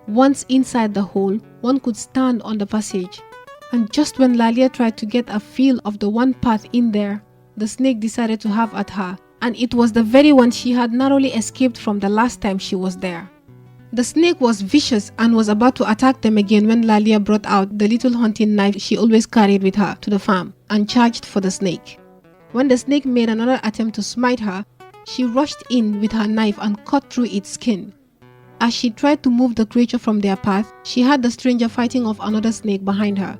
Once inside the hole, one could stand on the passage. And just when Lalia tried to get a feel of the one path in there, the snake decided to have at her, and it was the very one she had narrowly escaped from the last time she was there. The snake was vicious and was about to attack them again when Lalia brought out the little hunting knife she always carried with her to the farm and charged for the snake. When the snake made another attempt to smite her, she rushed in with her knife and cut through its skin. As she tried to move the creature from their path, she had the stranger fighting off another snake behind her,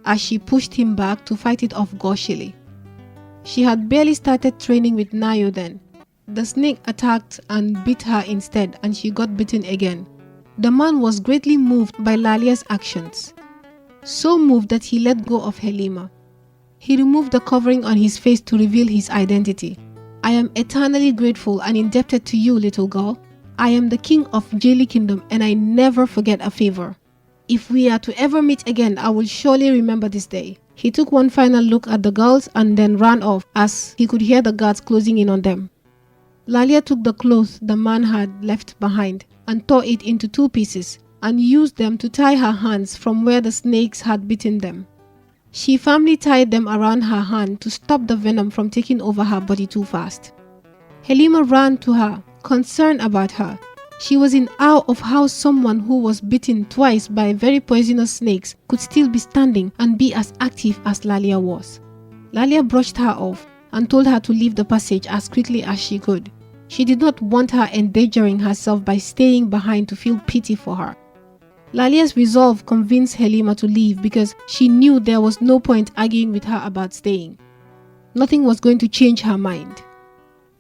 as she pushed him back to fight it off gushily. She had barely started training with Nayo then. The snake attacked and bit her instead, and she got bitten again. The man was greatly moved by Lalia's actions, so moved that he let go of Helima. He removed the covering on his face to reveal his identity. "I am eternally grateful and indebted to you, little girl. I am the king of Jeli Kingdom, and I never forget a favor. If we are to ever meet again, I will surely remember this day." He took one final look at the girls and then ran off as he could hear the guards closing in on them. Lalia took the cloth the man had left behind and tore it into 2 pieces and used them to tie her hands from where the snakes had bitten them. She firmly tied them around her hand to stop the venom from taking over her body too fast. Helima ran to her, concerned about her. She was in awe of how someone who was bitten twice by very poisonous snakes could still be standing and be as active as Lalia was. Lalia brushed her off and told her to leave the passage as quickly as she could. She did not want her endangering herself by staying behind to feel pity for her. Lalia's resolve convinced Helima to leave because she knew there was no point arguing with her about staying. Nothing was going to change her mind.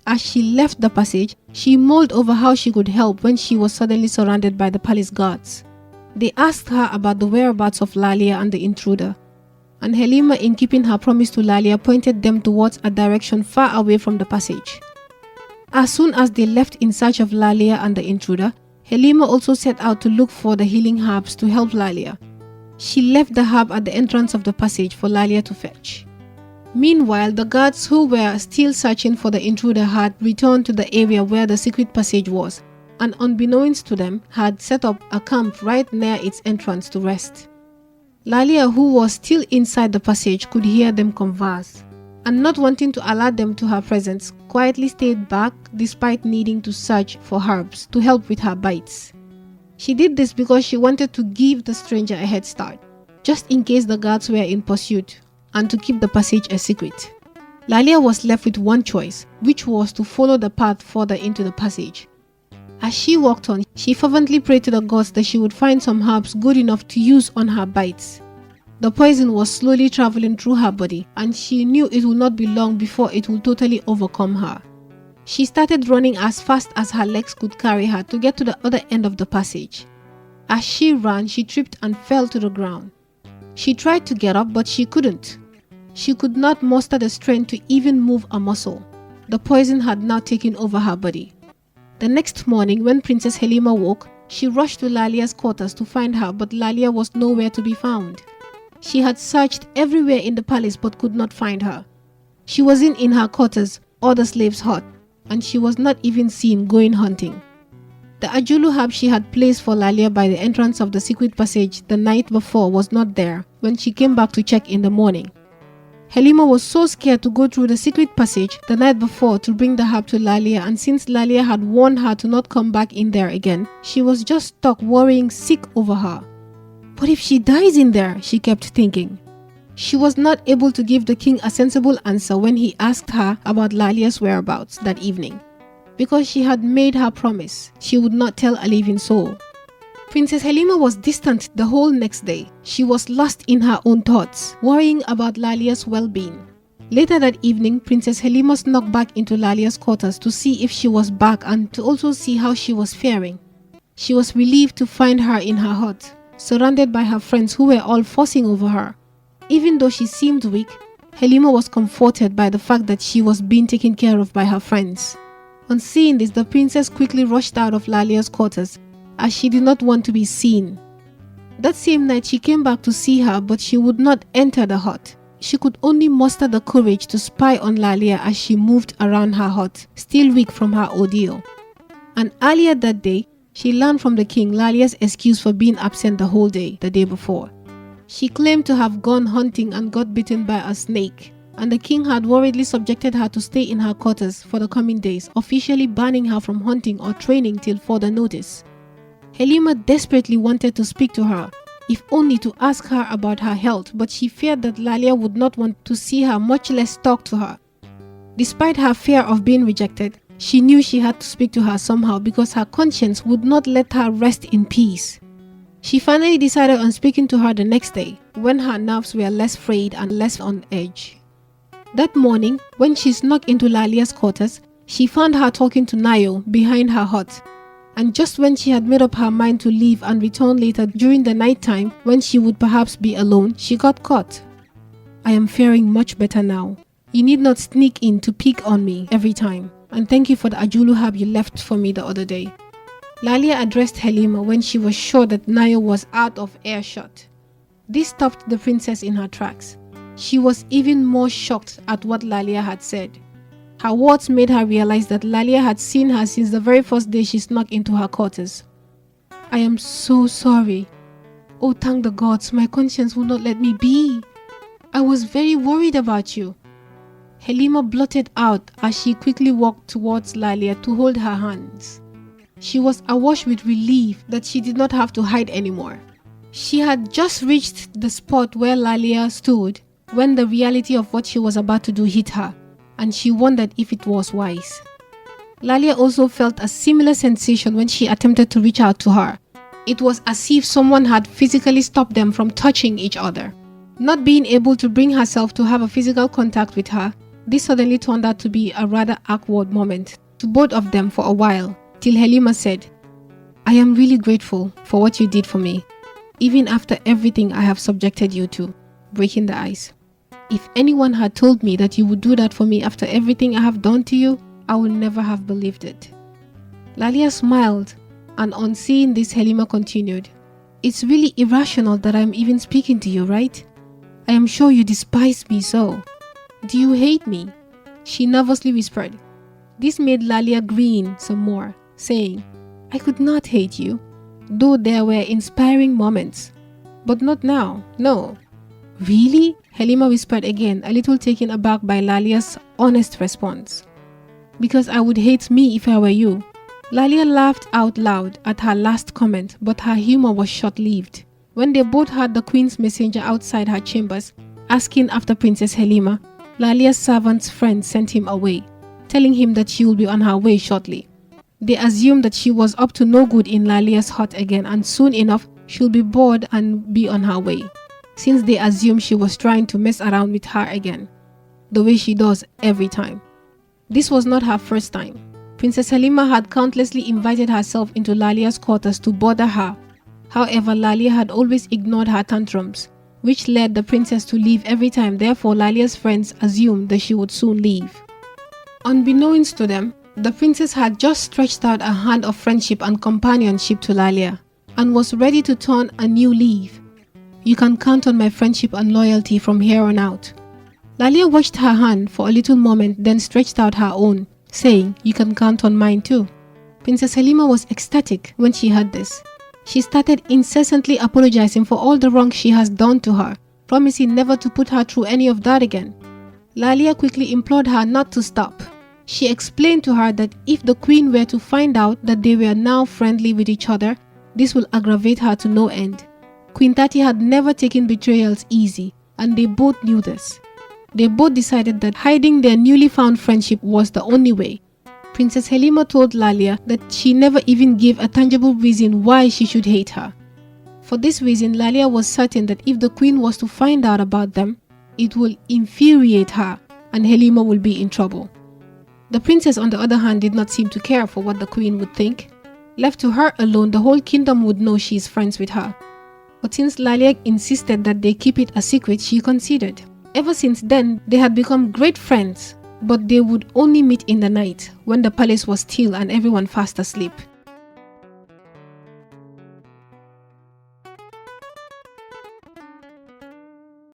As she left the passage, she mulled over how she could help when she was suddenly surrounded by the palace guards. They asked her about the whereabouts of Lalia and the intruder, and Helima, in keeping her promise to Lalia, pointed them towards a direction far away from the passage. As soon as they left in search of Lalia and the intruder, Helima also set out to look for the healing herbs to help Lalia. She left the herb at the entrance of the passage for Lalia to fetch. Meanwhile, the guards who were still searching for the intruder had returned to the area where the secret passage was, and unbeknownst to them, had set up a camp right near its entrance to rest. Lalia, who was still inside the passage, could hear them converse, and not wanting to alert them to her presence, quietly stayed back despite needing to search for herbs to help with her bites. She did this because she wanted to give the stranger a head start, just in case the guards were in pursuit, and to keep the passage a secret. Lalia was left with one choice, which was to follow the path further into the passage. As she walked on, she fervently prayed to the gods that she would find some herbs good enough to use on her bites. The poison was slowly traveling through her body, and she knew it would not be long before it would totally overcome her. She started running as fast as her legs could carry her to get to the other end of the passage. As she ran, she tripped and fell to the ground. She tried to get up, but she couldn't. She could not muster the strength to even move a muscle. The poison had now taken over her body. The next morning, when Princess Helima woke, she rushed to Lalia's quarters to find her, but Lalia was nowhere to be found. She had searched everywhere in the palace but could not find her. She wasn't in her quarters or the slaves' hut, and she was not even seen going hunting. The Ajulu herb she had placed for Lalia by the entrance of the secret passage the night before was not there when she came back to check in the morning. Helima was so scared to go through the secret passage the night before to bring the herb to Lalia, and since Lalia had warned her to not come back in there again, she was just stuck worrying sick over her. But if she dies in there, she kept thinking. She was not able to give the king a sensible answer when he asked her about Lalia's whereabouts that evening, because she had made her promise she would not tell a living soul. Princess Helima was distant the whole next day. She was lost in her own thoughts, worrying about Lalia's well-being. Later that evening, Princess Helima snuck back into Lalia's quarters to see if she was back and to also see how she was faring. She was relieved to find her in her hut, surrounded by her friends who were all fussing over her. Even though she seemed weak, Helima was comforted by the fact that she was being taken care of by her friends. On seeing this, the princess quickly rushed out of Lalia's quarters, as she did not want to be seen. That same night she came back to see her, but she would not enter the hut. She could only muster the courage to spy on Lalia as she moved around her hut, still weak from her ordeal. And earlier that day, She learned from the king Lalia's excuse for being absent the whole day the day before. She claimed to have gone hunting and got bitten by a snake, and the king had worriedly subjected her to stay in her quarters for the coming days, officially banning her from hunting or training till further notice. Helima desperately wanted to speak to her, if only to ask her about her health, but she feared that Lalia would not want to see her, much less talk to her. Despite her fear of being rejected, she knew she had to speak to her somehow because her conscience would not let her rest in peace. She finally decided on speaking to her the next day, when her nerves were less frayed and less on edge. That morning, when she snuck into Lalia's quarters, she found her talking to Nayo behind her hut. And just when she had made up her mind to leave and return later during the night time, when she would perhaps be alone, she got caught. "I am faring much better now. You need not sneak in to peek on me every time. And thank you for the ajulu herb you left for me the other day." Lalia addressed Helima when she was sure that Nayo was out of earshot. This stopped the princess in her tracks. She was even more shocked at what Lalia had said. Her words made her realize that Lalia had seen her since the very first day she snuck into her quarters. "I am so sorry. Oh, thank the gods, my conscience will not let me be. I was very worried about you." Helima blurted out as she quickly walked towards Lalia to hold her hands. She was awash with relief that she did not have to hide anymore. She had just reached the spot where Lalia stood when the reality of what she was about to do hit her, and she wondered if it was wise. Lalia also felt a similar sensation when she attempted to reach out to her. It was as if someone had physically stopped them from touching each other. Not being able to bring herself to have a physical contact with her, this suddenly turned out to be a rather awkward moment to both of them for a while, till Helima said, "I am really grateful for what you did for me, even after everything I have subjected you to," breaking the ice. "If anyone had told me that you would do that for me after everything I have done to you, I would never have believed it." Lalia smiled, and on seeing this, Helima continued, "It's really irrational that I'm even speaking to you, right? I am sure you despise me so. Do you hate me?" she nervously whispered. This made Lalia grin some more, saying, "I could not hate you, though there were inspiring moments. But not now, no." "Really?" Helima whispered again, a little taken aback by Lalia's honest response. "Because I would hate me if I were you." Lalia laughed out loud at her last comment, but her humor was short-lived. When they both heard the queen's messenger outside her chambers, asking after Princess Helima, Lalia's servant's friend sent him away, telling him that she will be on her way shortly. They assumed that she was up to no good in Lalia's hut again, and soon enough she'll be bored and be on her way, since they assumed she was trying to mess around with her again, the way she does every time. This was not her first time. Princess Helima had countlessly invited herself into Lalia's quarters to bother her. However, Lalia had always ignored her tantrums, which led the princess to leave every time. Therefore, Lalia's friends assumed that she would soon leave. Unbeknownst to them, the princess had just stretched out a hand of friendship and companionship to Lalia, and was ready to turn a new leaf. "You can count on my friendship and loyalty from here on out." Lalia watched her hand for a little moment, then stretched out her own, saying, "You can count on mine too." Princess Helima was ecstatic when she heard this. She started incessantly apologizing for all the wrong she has done to her, promising never to put her through any of that again. Lalia quickly implored her not to stop. She explained to her that if the queen were to find out that they were now friendly with each other, this will aggravate her to no end. Queen Tati had never taken betrayals easy, and they both knew this. They both decided that hiding their newly found friendship was the only way. Princess Helima told Lalia that she never even gave a tangible reason why she should hate her. For this reason, Lalia was certain that if the queen was to find out about them, it will infuriate her and Helima will be in trouble. The princess, on the other hand, did not seem to care for what the queen would think. Left to her alone, the whole kingdom would know she is friends with her. But since Lalia insisted that they keep it a secret, she conceded. Ever since then, they had become great friends, but they would only meet in the night when the palace was still and everyone fast asleep.